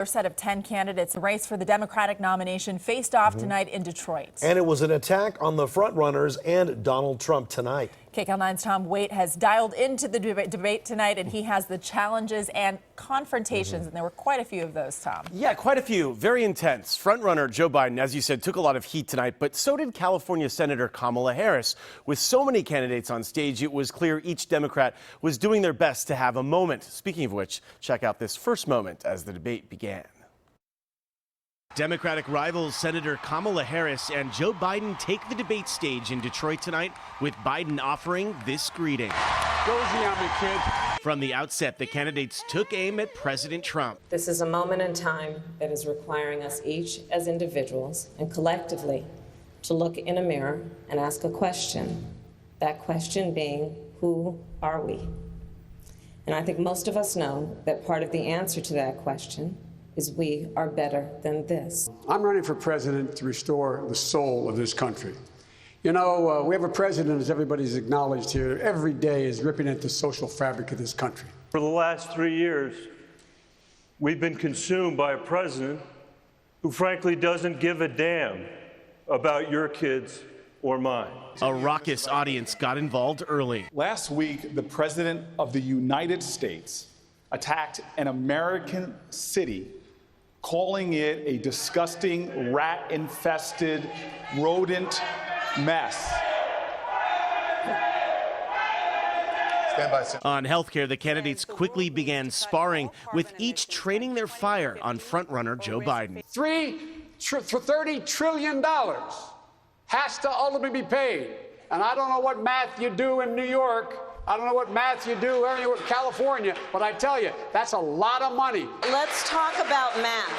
A set of 10 candidates. The race for the Democratic nomination faced off tonight in Detroit. And it was an attack on the frontrunners and Donald Trump tonight. KCAL 9's Tom Waite has dialed into the debate tonight, and he has the challenges and confrontations, and there were quite a few of those, Tom. Yeah, quite a few. Very intense. Frontrunner Joe Biden, as you said, took a lot of heat tonight, but so did California Senator Kamala Harris. With so many candidates on stage, it was clear each Democrat was doing their best to have a moment. Speaking of which, check out this first moment as the debate began. Democratic rivals Senator Kamala Harris and Joe Biden take the debate stage in Detroit tonight, with Biden offering this greeting. Go easy on me, kid. From the outset, the candidates took aim at President Trump. This is a moment in time that is requiring us each as individuals and collectively to look in a mirror and ask a question. That question being, who are we? And I think most of us know that part of the answer to that question is we are better than this. I'm running for president to restore the soul of this country. You know, we have a president, as everybody's acknowledged here, every day is ripping at the social fabric of this country. For the last 3 years, we've been consumed by a president who frankly doesn't give a damn about your kids or mine. A raucous audience got involved early. Last week, the President of the United States attacked an American city, calling it a disgusting, rat-infested, rodent mess. On healthcare, the candidates quickly began sparring, with each training their fire on frontrunner Joe Biden. $30 trillion has to ultimately be paid. And I don't know what math you do in New York. I don't know what math you do anywhere in California, but I tell you, that's a lot of money. Let's talk about math.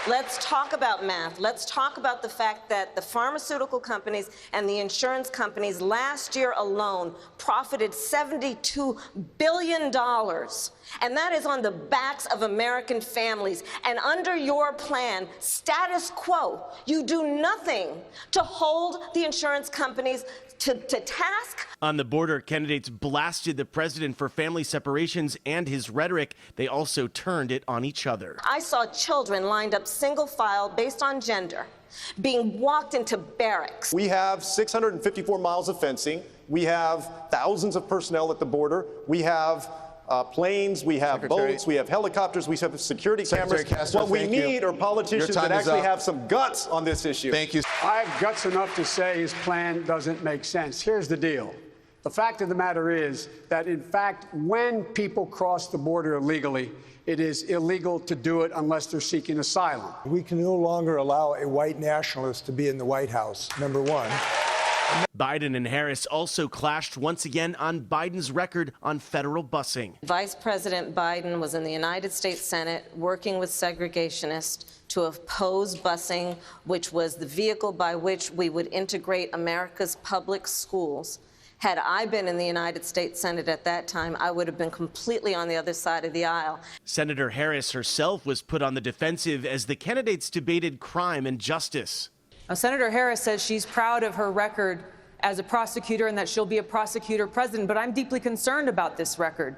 Let's talk about math. Let's talk about the fact that the pharmaceutical companies and the insurance companies last year alone profited $72 billion. And that is on the backs of American families. And under your plan, status quo, you do nothing to hold the insurance companies to task. On the border, candidates blasted the president for family separations and his rhetoric. They also turned it on each other. I saw children lined up single file based on gender, being walked into barracks. We have 654 miles of fencing. We have thousands of personnel at the border. We have planes, we have boats, we have helicopters, we have security cameras. What we need are politicians that actually have some guts on this issue. Thank you. I have guts enough to say his plan doesn't make sense. Here's the deal. The fact of the matter is that, in fact, when people cross the border illegally, it is illegal to do it unless they're seeking asylum. We can no longer allow a white nationalist to be in the White House, number one. Biden and Harris also clashed once again on Biden's record on federal busing. Vice President Biden was in the United States Senate working with segregationists to oppose busing, which was the vehicle by which we would integrate America's public schools. Had I been in the United States Senate at that time, I would have been completely on the other side of the aisle. Senator Harris herself was put on the defensive as the candidates debated crime and justice. Now, Senator Harris says she's proud of her record as a prosecutor and that she'll be a prosecutor president, but I'm deeply concerned about this record.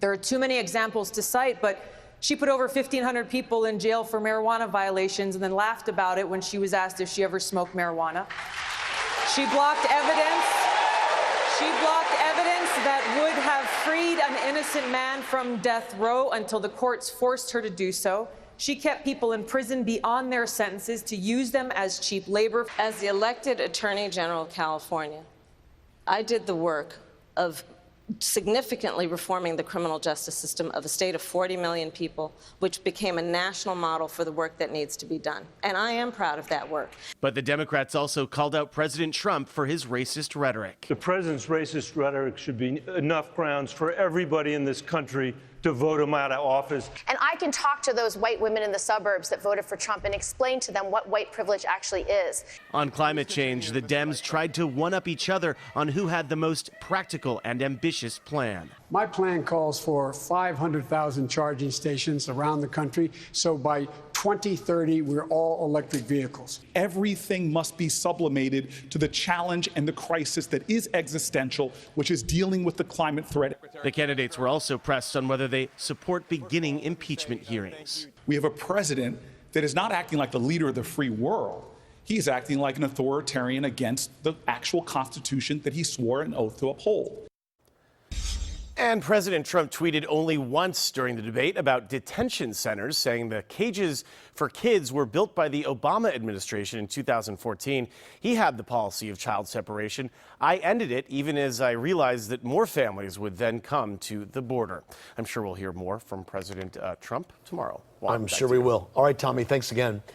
There are too many examples to cite, but she put over 1,500 people in jail for marijuana violations and then laughed about it when she was asked if she ever smoked marijuana. She blocked evidence. She blocked evidence that would have freed an innocent man from death row until the courts forced her to do so. She kept people in prison beyond their sentences to use them as cheap labor. As the elected Attorney General of California, I did the work of significantly reforming the criminal justice system of a state of 40 million people, which became a national model for the work that needs to be done. And I am proud of that work. But the Democrats also called out President Trump for his racist rhetoric. The president's racist rhetoric should be enough grounds for everybody in this country to vote him out of office. And I can talk to those white women in the suburbs that voted for Trump and explain to them what white privilege actually is. On climate change, the Dems tried to one-up each other on who had the most practical and ambitious plan. My plan calls for 500,000 charging stations around the country, so by 2030, we're all electric vehicles. Everything must be sublimated to the challenge and the crisis that is existential, which is dealing with the climate threat. The candidates were also pressed on whether they support beginning impeachment hearings. We have a president that is not acting like the leader of the free world. He's acting like an authoritarian against the actual Constitution that he swore an oath to uphold. And President Trump tweeted only once during the debate about detention centers, saying the cages for kids were built by the Obama administration in 2014. He had the policy of child separation. I ended it even as I realized that more families would then come to the border. I'm sure we'll hear more from President Trump tomorrow. I'm sure we will. All right, Tommy, thanks again.